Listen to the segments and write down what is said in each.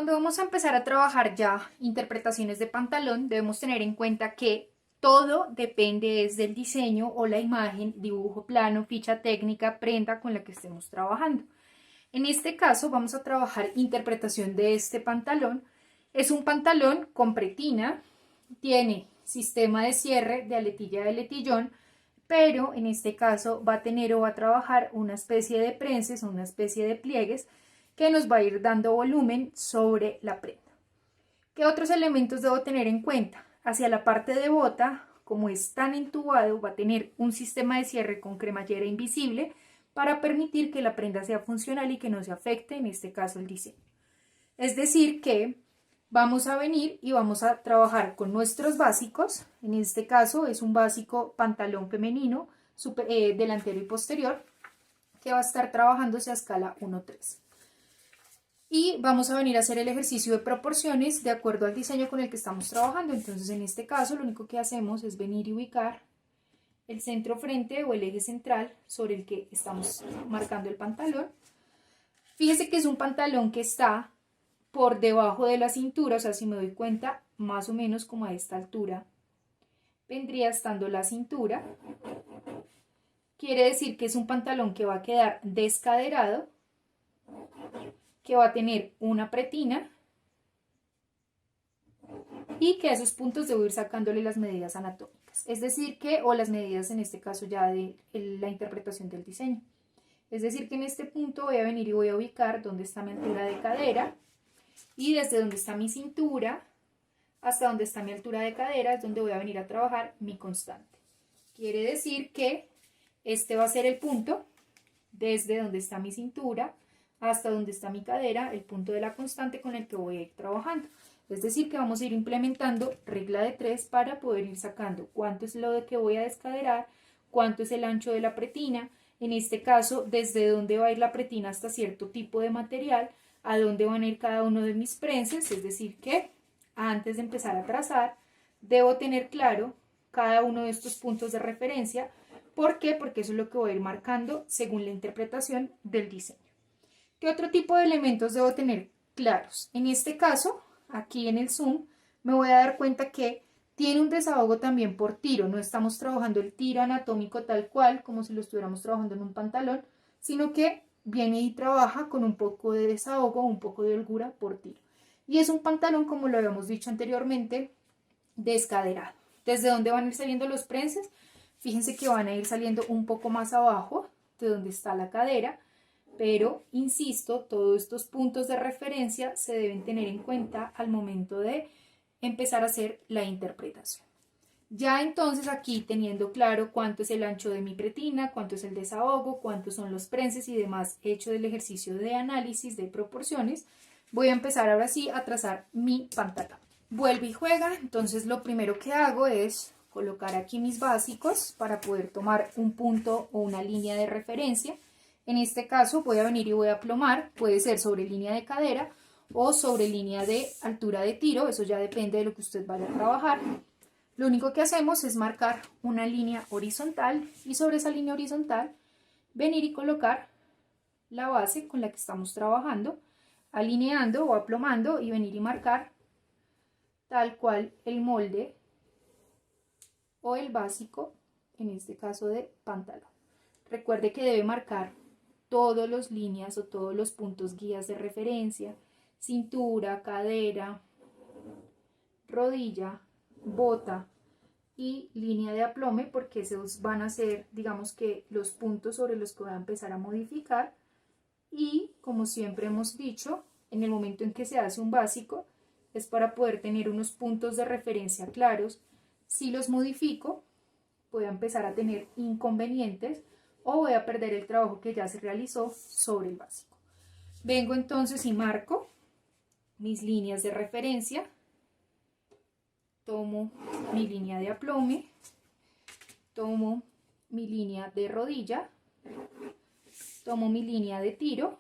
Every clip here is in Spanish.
Cuando vamos a empezar a trabajar ya interpretaciones de pantalón, debemos tener en cuenta que todo depende es del diseño o la imagen, dibujo plano, ficha técnica, prenda con la que estemos trabajando. En este caso vamos a trabajar interpretación de este pantalón. Es un pantalón con pretina, tiene sistema de cierre de aletilla de letillón, pero en este caso va a tener o va a trabajar una especie de prenses o una especie de pliegues que nos va a ir dando volumen sobre la prenda. ¿Qué otros elementos debo tener en cuenta? Hacia la parte de bota, como es tan entubado, va a tener un sistema de cierre con cremallera invisible para permitir que la prenda sea funcional y que no se afecte, en este caso, el diseño. Es decir que vamos a venir y vamos a trabajar con nuestros básicos. En este caso es un básico pantalón femenino, delantero y posterior, que va a estar trabajándose a escala 1-3. Y vamos a venir a hacer el ejercicio de proporciones de acuerdo al diseño con el que estamos trabajando. Entonces, en este caso, lo único que hacemos es venir y ubicar el centro frente o el eje central sobre el que estamos marcando el pantalón. Fíjese que es un pantalón que está por debajo de la cintura, o sea, si me doy cuenta, más o menos como a esta altura vendría estando la cintura. Quiere decir que es un pantalón que va a quedar descaderado, que va a tener una pretina y que a esos puntos debo ir sacándole las medidas anatómicas, es decir que, o las medidas en este caso ya de la interpretación del diseño. Es decir que en este punto voy a venir y voy a ubicar dónde está mi altura de cadera y desde donde está mi cintura hasta donde está mi altura de cadera es donde voy a venir a trabajar mi constante. Quiere decir que este va a ser el punto desde donde está mi cintura hasta donde está mi cadera, el punto de la constante con el que voy a ir trabajando. Es decir que vamos a ir implementando regla de 3 para poder ir sacando cuánto es lo de que voy a descaderar, cuánto es el ancho de la pretina, en este caso desde dónde va a ir la pretina hasta cierto tipo de material, a dónde van a ir cada uno de mis prenses, es decir que antes de empezar a trazar debo tener claro cada uno de estos puntos de referencia. ¿Por qué? Porque eso es lo que voy a ir marcando según la interpretación del diseño. ¿Qué otro tipo de elementos debo tener claros? En este caso, aquí en el zoom, me voy a dar cuenta que tiene un desahogo también por tiro. No estamos trabajando el tiro anatómico tal cual, como si lo estuviéramos trabajando en un pantalón, sino que viene y trabaja con un poco de desahogo, un poco de holgura por tiro. Y es un pantalón, como lo habíamos dicho anteriormente, descaderado. ¿Desde dónde van a ir saliendo los prenses? Fíjense que van a ir saliendo un poco más abajo de donde está la cadera, pero insisto, todos estos puntos de referencia se deben tener en cuenta al momento de empezar a hacer la interpretación. Ya entonces aquí teniendo claro cuánto es el ancho de mi pretina, cuánto es el desahogo, cuántos son los prenses y demás hecho del ejercicio de análisis de proporciones, voy a empezar ahora sí a trazar mi pantalón. Vuelve y juega, entonces lo primero que hago es colocar aquí mis básicos para poder tomar un punto o una línea de referencia. En este caso voy a venir y voy a plomar, puede ser sobre línea de cadera o sobre línea de altura de tiro, eso ya depende de lo que usted vaya a trabajar. Lo único que hacemos es marcar una línea horizontal y sobre esa línea horizontal venir y colocar la base con la que estamos trabajando, alineando o aplomando y venir y marcar tal cual el molde o el básico, en este caso de pantalón. Recuerde que debe marcar todas las líneas o todos los puntos guías de referencia, cintura, cadera, rodilla, bota y línea de aplome, porque esos van a ser, digamos que, los puntos sobre los que voy a empezar a modificar. Y como siempre hemos dicho, en el momento en que se hace un básico es para poder tener unos puntos de referencia claros. Si los modifico, voy a empezar a tener inconvenientes o voy a perder el trabajo que ya se realizó sobre el básico. Vengo entonces y marco mis líneas de referencia, tomo mi línea de aplome, tomo mi línea de rodilla, tomo mi línea de tiro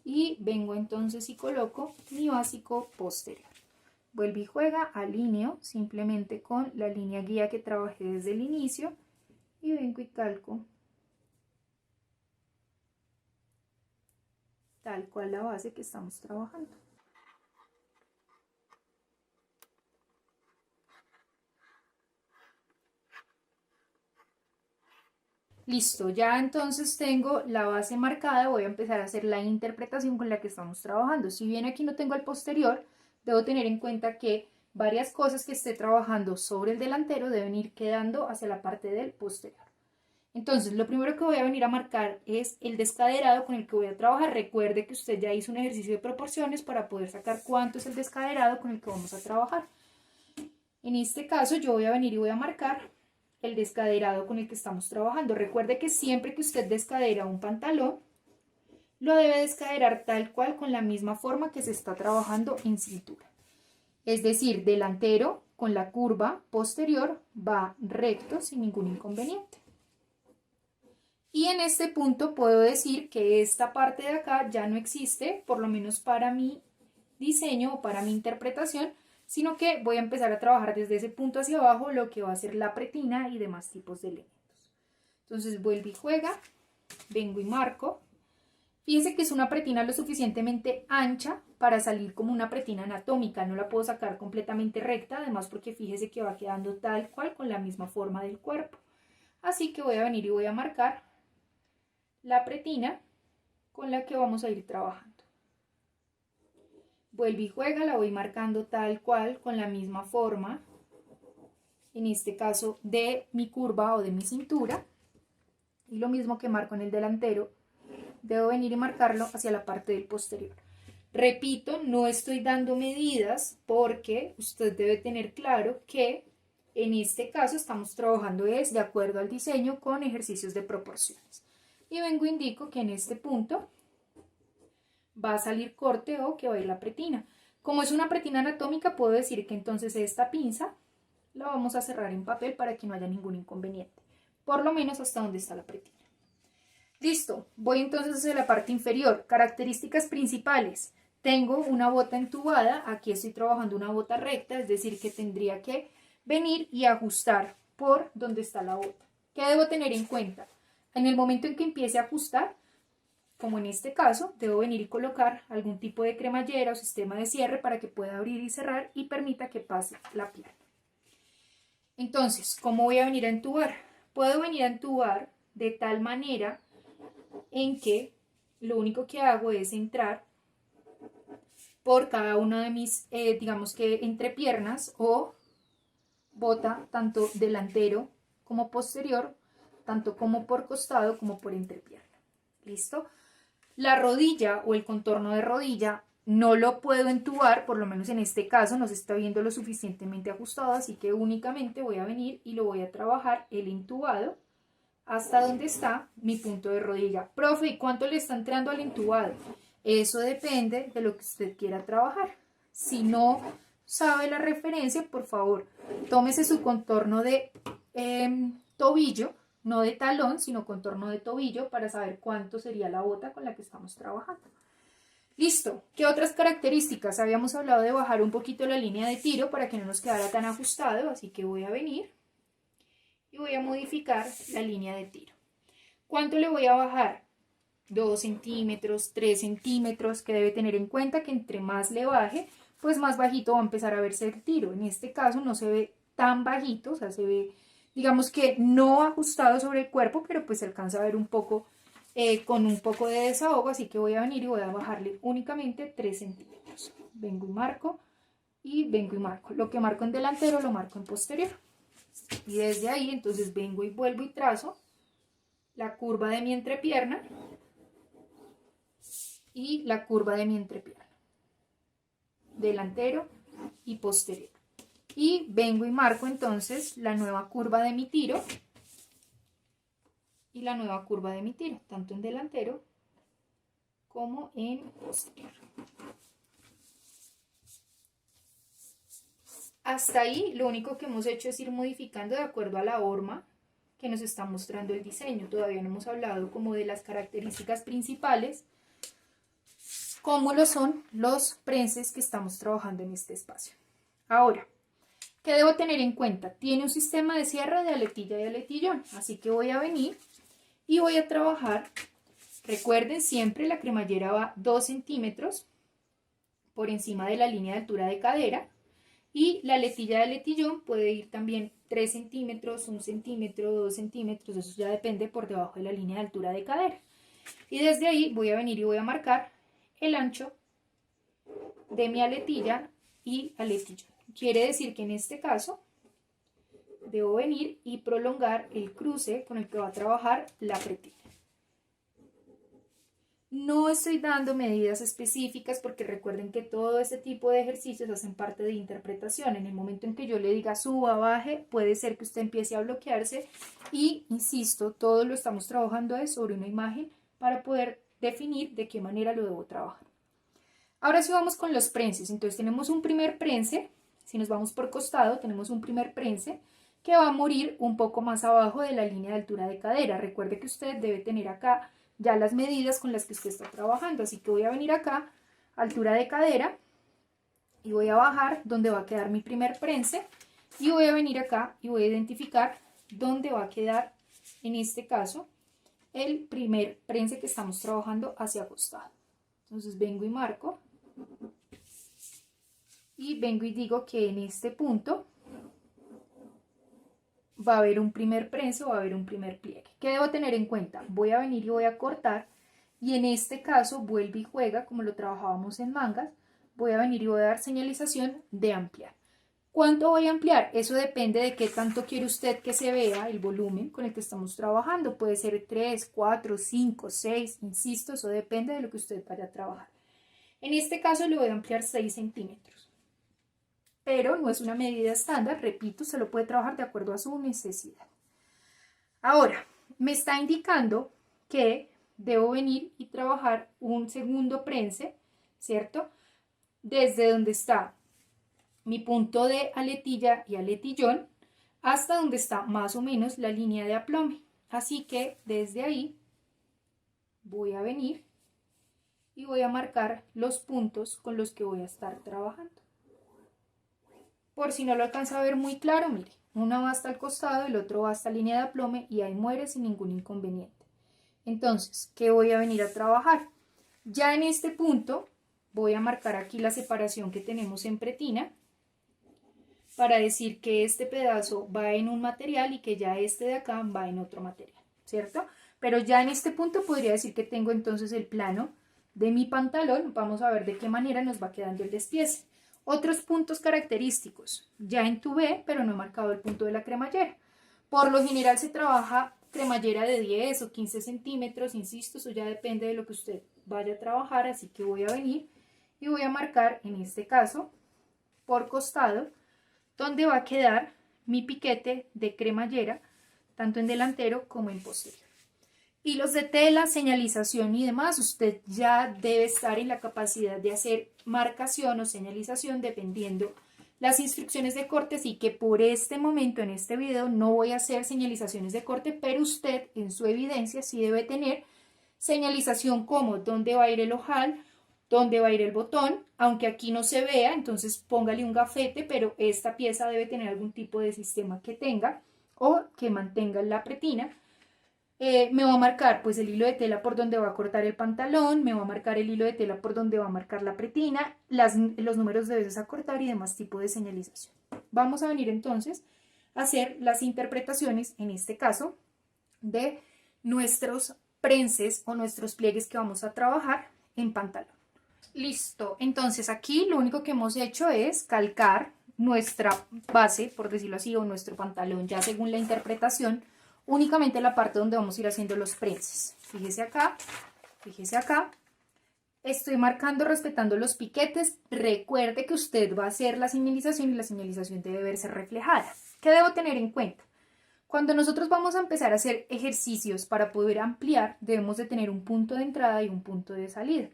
y vengo entonces y coloco mi básico posterior. Vuelve y juega, alineo simplemente con la línea guía que trabajé desde el inicio y vengo y calco tal cual la base que estamos trabajando. Listo, ya entonces tengo la base marcada, voy a empezar a hacer la interpretación con la que estamos trabajando. Si bien aquí no tengo el posterior, debo tener en cuenta que varias cosas que esté trabajando sobre el delantero deben ir quedando hacia la parte del posterior. Entonces, lo primero que voy a venir a marcar es el descaderado con el que voy a trabajar. Recuerde que usted ya hizo un ejercicio de proporciones para poder sacar cuánto es el descaderado con el que vamos a trabajar. En este caso, yo voy a venir y voy a marcar el descaderado con el que estamos trabajando. Recuerde que siempre que usted descadera un pantalón, lo debe descaderar tal cual con la misma forma que se está trabajando en cintura. Es decir, delantero con la curva posterior va recto sin ningún inconveniente. Y en este punto puedo decir que esta parte de acá ya no existe, por lo menos para mi diseño o para mi interpretación, sino que voy a empezar a trabajar desde ese punto hacia abajo lo que va a ser la pretina y demás tipos de elementos. Entonces vuelvo y juega, vengo y marco. Fíjense que es una pretina lo suficientemente ancha para salir como una pretina anatómica, no la puedo sacar completamente recta, además porque fíjese que va quedando tal cual con la misma forma del cuerpo. Así que voy a venir y voy a marcar la pretina con la que vamos a ir trabajando. Vuelve y juega, la voy marcando tal cual con la misma forma, en este caso de mi curva o de mi cintura, y lo mismo que marco en el delantero, debo venir y marcarlo hacia la parte del posterior. Repito, no estoy dando medidas porque usted debe tener claro que en este caso estamos trabajando de acuerdo al diseño con ejercicios de proporciones. Y vengo e indico que en este punto va a salir corte o que va a ir la pretina. Como es una pretina anatómica, puedo decir que entonces esta pinza la vamos a cerrar en papel para que no haya ningún inconveniente, por lo menos hasta donde está la pretina. Listo, voy entonces hacia la parte inferior. Características principales. Tengo una bota entubada, aquí estoy trabajando una bota recta, es decir que tendría que venir y ajustar por donde está la bota. ¿Qué debo tener en cuenta? En el momento en que empiece a ajustar, como en este caso, debo venir y colocar algún tipo de cremallera o sistema de cierre para que pueda abrir y cerrar y permita que pase la pierna. Entonces, ¿cómo voy a venir a entubar? Puedo venir a entubar de tal manera en que lo único que hago es entrar por cada una de mis, digamos que entrepiernas o bota tanto delantero como posterior, tanto como por costado como por entrepierna. ¿Listo? La rodilla o el contorno de rodilla no lo puedo entubar, por lo menos en este caso no se está viendo lo suficientemente ajustado, así que únicamente voy a venir y lo voy a trabajar el entubado hasta donde está mi punto de rodilla. Profe, ¿y cuánto le está entrando al entubado? Eso depende de lo que usted quiera trabajar. Si no sabe la referencia, por favor, tómese su contorno de tobillo, no de talón, sino contorno de tobillo para saber cuánto sería la bota con la que estamos trabajando. Listo. ¿Qué otras características? Habíamos hablado de bajar un poquito la línea de tiro para que no nos quedara tan ajustado, así que voy a venir y voy a modificar la línea de tiro. ¿Cuánto le voy a bajar? 2 centímetros, 3 centímetros, que debe tener en cuenta que entre más le baje, pues más bajito va a empezar a verse el tiro. En este caso no se ve tan bajito, o sea, se ve, digamos que no ajustado sobre el cuerpo, pero pues se alcanza a ver un poco, con un poco de desahogo, así que voy a venir y voy a bajarle únicamente 3 centímetros. Vengo y marco, y vengo y marco. Lo que marco en delantero lo marco en posterior. Y desde ahí entonces vengo y vuelvo y trazo la curva de mi entrepierna y la curva de mi entrepierna, delantero y posterior. Y vengo y marco entonces la nueva curva de mi tiro y la nueva curva de mi tiro, tanto en delantero como en posterior. Hasta ahí lo único que hemos hecho es ir modificando de acuerdo a la horma que nos está mostrando el diseño. Todavía no hemos hablado como de las características principales, como lo son los prenses que estamos trabajando en este espacio. Ahora, ¿qué debo tener en cuenta? Tiene un sistema de cierre de aletilla y aletillón, así que voy a venir y voy a trabajar Recuerden, siempre la cremallera va 2 centímetros por encima de la línea de altura de cadera y la aletilla del letillón puede ir también 3 centímetros, 1 centímetro, 2 centímetros, eso ya depende por debajo de la línea de altura de cadera. Y desde ahí voy a venir y voy a marcar el ancho de mi aletilla y aletillón. Quiere decir que en este caso debo venir y prolongar el cruce con el que va a trabajar la pretina. No estoy dando medidas específicas porque recuerden que todo este tipo de ejercicios hacen parte de interpretación. En el momento en que yo le diga suba, baje, puede ser que usted empiece a bloquearse y, insisto, todo lo estamos trabajando es sobre una imagen para poder definir de qué manera lo debo trabajar. Ahora sí vamos con los prenses. Entonces tenemos un primer prense, si nos vamos por costado, tenemos un primer prense que va a morir un poco más abajo de la línea de altura de cadera. Recuerde que usted debe tener acá ya las medidas con las que usted está trabajando, así que voy a venir acá, altura de cadera, y voy a bajar donde va a quedar mi primer prense, y voy a venir acá y voy a identificar dónde va a quedar, en este caso, el primer prense que estamos trabajando hacia costado. Entonces vengo y marco, y vengo y digo que en este punto va a haber un primer prense o va a haber un primer pliegue. ¿Qué debo tener en cuenta? Voy a venir y voy a cortar, y en este caso vuelve y juega como lo trabajábamos en mangas. Voy a venir y voy a dar señalización de ampliar. ¿Cuánto voy a ampliar? Eso depende de qué tanto quiere usted que se vea el volumen con el que estamos trabajando. Puede ser 3, 4, 5, 6, insisto, eso depende de lo que usted vaya a trabajar. En este caso le voy a ampliar 6 centímetros. Pero no es una medida estándar, repito, se lo puede trabajar de acuerdo a su necesidad. Ahora, me está indicando que debo venir y trabajar un segundo prense, ¿cierto? Desde donde está mi punto de aletilla y aletillón hasta donde está más o menos la línea de aplome. Así que desde ahí voy a venir y voy a marcar los puntos con los que voy a estar trabajando. Por si no lo alcanza a ver muy claro, mire, uno va hasta el costado, el otro va hasta la línea de aplome y ahí muere sin ningún inconveniente. Entonces, ¿qué voy a venir a trabajar? Ya en este punto voy a marcar aquí la separación que tenemos en pretina para decir que este pedazo va en un material y que ya este de acá va en otro material, ¿cierto? Pero ya en este punto podría decir que tengo entonces el plano de mi pantalón. Vamos a ver de qué manera nos va quedando el despiece. Otros puntos característicos. Ya entubé, pero no he marcado el punto de la cremallera. Por lo general se trabaja cremallera de 10 o 15 centímetros, insisto, eso ya depende de lo que usted vaya a trabajar, así que voy a venir y voy a marcar, en este caso, por costado, donde va a quedar mi piquete de cremallera, tanto en delantero como en posterior. Hilos de tela, señalización y demás, usted ya debe estar en la capacidad de hacer marcación o señalización dependiendo las instrucciones de corte, así que por este momento en este video no voy a hacer señalizaciones de corte, pero usted en su evidencia sí debe tener señalización como dónde va a ir el ojal, dónde va a ir el botón, aunque aquí no se vea, entonces póngale un gafete, pero esta pieza debe tener algún tipo de sistema que tenga o que mantenga la pretina. Me va a marcar pues el hilo de tela por donde va a cortar el pantalón, me va a marcar el hilo de tela por donde va a marcar la pretina, los números de veces a cortar y demás tipo de señalización. Vamos a venir entonces a hacer las interpretaciones, en este caso, de nuestros prenses o nuestros pliegues que vamos a trabajar en pantalón. Listo, entonces aquí lo único que hemos hecho es calcar nuestra base, por decirlo así, o nuestro pantalón, ya según la interpretación, únicamente la parte donde vamos a ir haciendo los prenses. Fíjese acá, estoy marcando respetando los piquetes. Recuerde que usted va a hacer la señalización y la señalización debe verse reflejada. ¿Qué debo tener en cuenta? Cuando nosotros vamos a empezar a hacer ejercicios para poder ampliar, debemos de tener un punto de entrada y un punto de salida.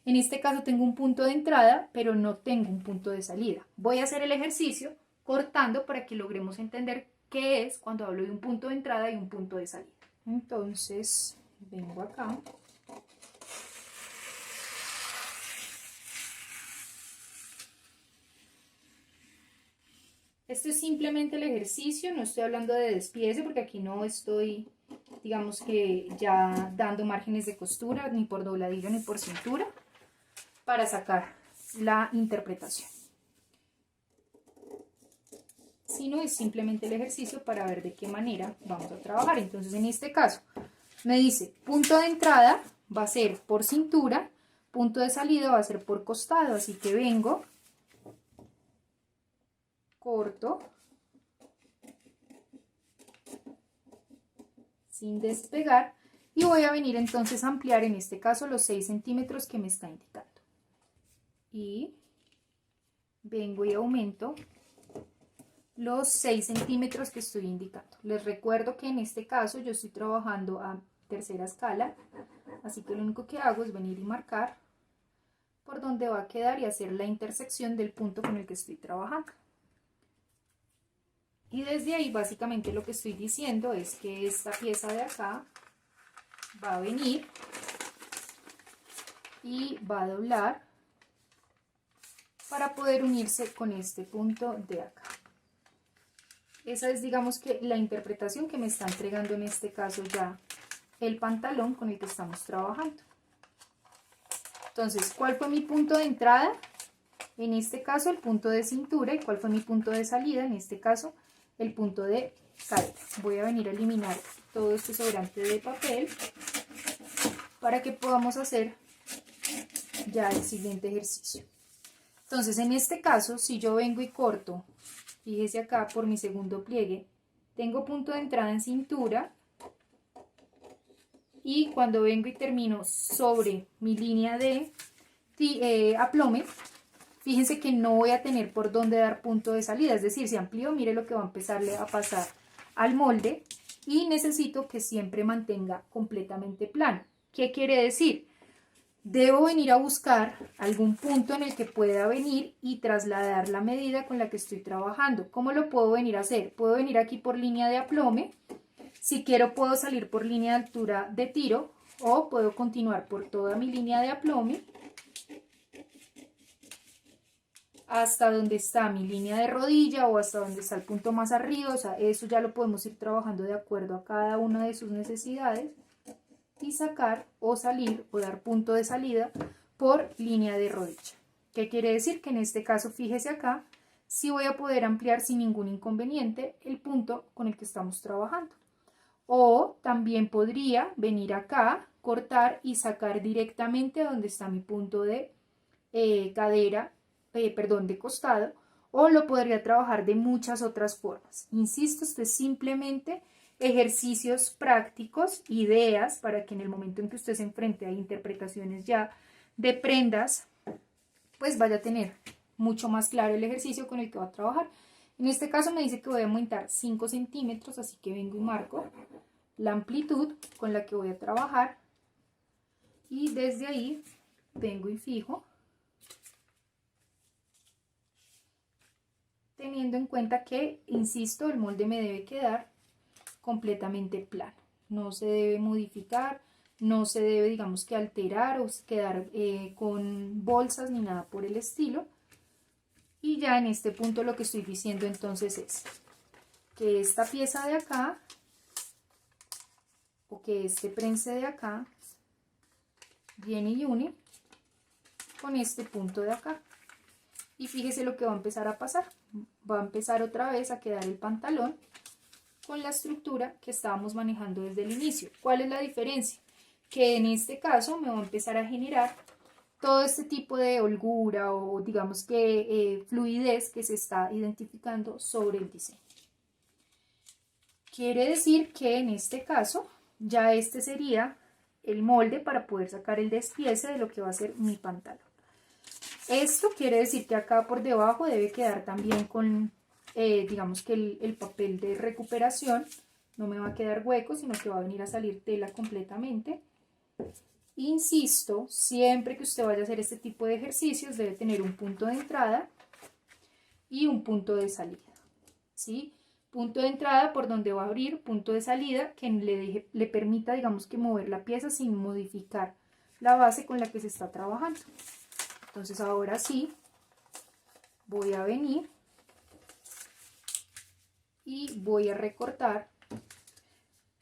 En este caso tengo un punto de entrada, pero no tengo un punto de salida. Voy a hacer el ejercicio cortando para que logremos entender qué es cuando hablo de un punto de entrada y un punto de salida. Entonces, vengo acá. Este es simplemente el ejercicio, no estoy hablando de despiece porque aquí no estoy digamos que ya dando márgenes de costura, ni por dobladillo ni por cintura, para sacar la interpretación. Sino es simplemente el ejercicio para ver de qué manera vamos a trabajar. Entonces en este caso me dice punto de entrada va a ser por cintura, punto de salida va a ser por costado, así que vengo, corto, sin despegar, y voy a venir entonces a ampliar en este caso los 6 centímetros que me está indicando. Y vengo y aumento los 6 centímetros que estoy indicando. Les recuerdo que en este caso yo estoy trabajando a tercera escala, así que lo único que hago es venir y marcar por donde va a quedar y hacer la intersección del punto con el que estoy trabajando. Y desde ahí básicamente lo que estoy diciendo es que esta pieza de acá va a venir y va a doblar para poder unirse con este punto de acá. Esa es, digamos, que la interpretación que me está entregando en este caso ya el pantalón con el que estamos trabajando. Entonces, ¿cuál fue mi punto de entrada? En este caso el punto de cintura. ¿Y cuál fue mi punto de salida? En este caso el punto de cadera. Voy a venir a eliminar todo este sobrante de papel para que podamos hacer ya el siguiente ejercicio. Entonces en este caso, si yo vengo y corto, fíjese acá por mi segundo pliegue, tengo punto de entrada en cintura, y cuando vengo y termino sobre mi línea de aplome, fíjense que no voy a tener por dónde dar punto de salida, es decir, si amplío, mire lo que va a empezarle a pasar al molde, y necesito que siempre mantenga completamente plano. ¿Qué quiere decir? Debo venir a buscar algún punto en el que pueda venir y trasladar la medida con la que estoy trabajando. ¿Cómo lo puedo venir a hacer? Puedo venir aquí por línea de aplome. Si quiero puedo salir por línea de altura de tiro, o puedo continuar por toda mi línea de aplome hasta donde está mi línea de rodilla o hasta donde está el punto más arriba. O sea, eso ya lo podemos ir trabajando de acuerdo a cada una de sus necesidades, y sacar o salir o dar punto de salida por línea de rodilla. ¿Qué quiere decir? Que en este caso, fíjese acá, sí voy a poder ampliar sin ningún inconveniente el punto con el que estamos trabajando. O también podría venir acá, cortar y sacar directamente donde está mi punto de de costado, o lo podría trabajar de muchas otras formas. Insisto, esto es simplemente ejercicios prácticos, ideas para que en el momento en que usted se enfrente a interpretaciones ya de prendas, pues vaya a tener mucho más claro el ejercicio con el que va a trabajar. En este caso me dice que voy a aumentar 5 centímetros, así que vengo y marco la amplitud con la que voy a trabajar, y desde ahí vengo y fijo, teniendo en cuenta que, insisto, el molde me debe quedar completamente plano, no se debe modificar, no se debe, digamos, que alterar o quedar con bolsas ni nada por el estilo. Y ya en este punto lo que estoy diciendo entonces es que esta pieza de acá, o que este prense de acá, viene y une con este punto de acá. Y fíjese lo que va a empezar a pasar. Va a empezar otra vez a quedar el pantalón con la estructura que estábamos manejando desde el inicio. ¿Cuál es la diferencia? Que en este caso me va a empezar a generar todo este tipo de holgura, o digamos que fluidez que se está identificando sobre el diseño. Quiere decir que en este caso ya este sería el molde para poder sacar el despiece de lo que va a ser mi pantalón. Esto quiere decir que acá por debajo debe quedar también con, digamos que el papel de recuperación. No me va a quedar hueco, sino que va a venir a salir tela completamente. Insisto, siempre que usted vaya a hacer este tipo de ejercicios debe tener un punto de entrada y un punto de salida, ¿sí? Punto de entrada por donde va a abrir, punto de salida que le permita, digamos, que mover la pieza sin modificar la base con la que se está trabajando. Entonces ahora sí voy a venir y voy a recortar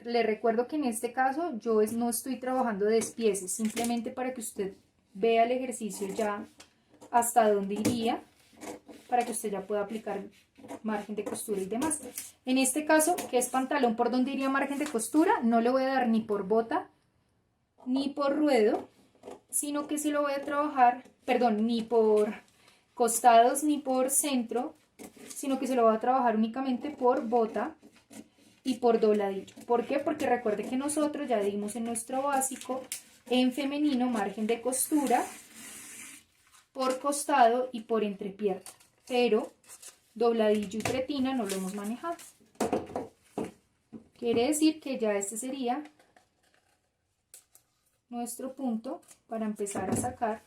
Le recuerdo que en este caso yo no estoy trabajando despieces, simplemente para que usted vea el ejercicio ya hasta dónde iría, para que usted ya pueda aplicar margen de costura y demás. En este caso, que es pantalón, ¿por dónde iría margen de costura? No le voy a dar ni por bota ni por ruedo, sino que se lo voy a trabajar, perdón, ni por costados ni por centro, sino que se lo voy a trabajar únicamente por bota y por dobladillo. ¿Por qué? Porque recuerde que nosotros ya dimos en nuestro básico en femenino margen de costura por costado y por entrepierna, pero dobladillo y pretina no lo hemos manejado. Quiere decir que ya este sería nuestro punto para empezar a sacar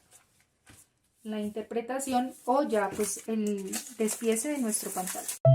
la interpretación o ya pues el despiece de nuestro pantalón.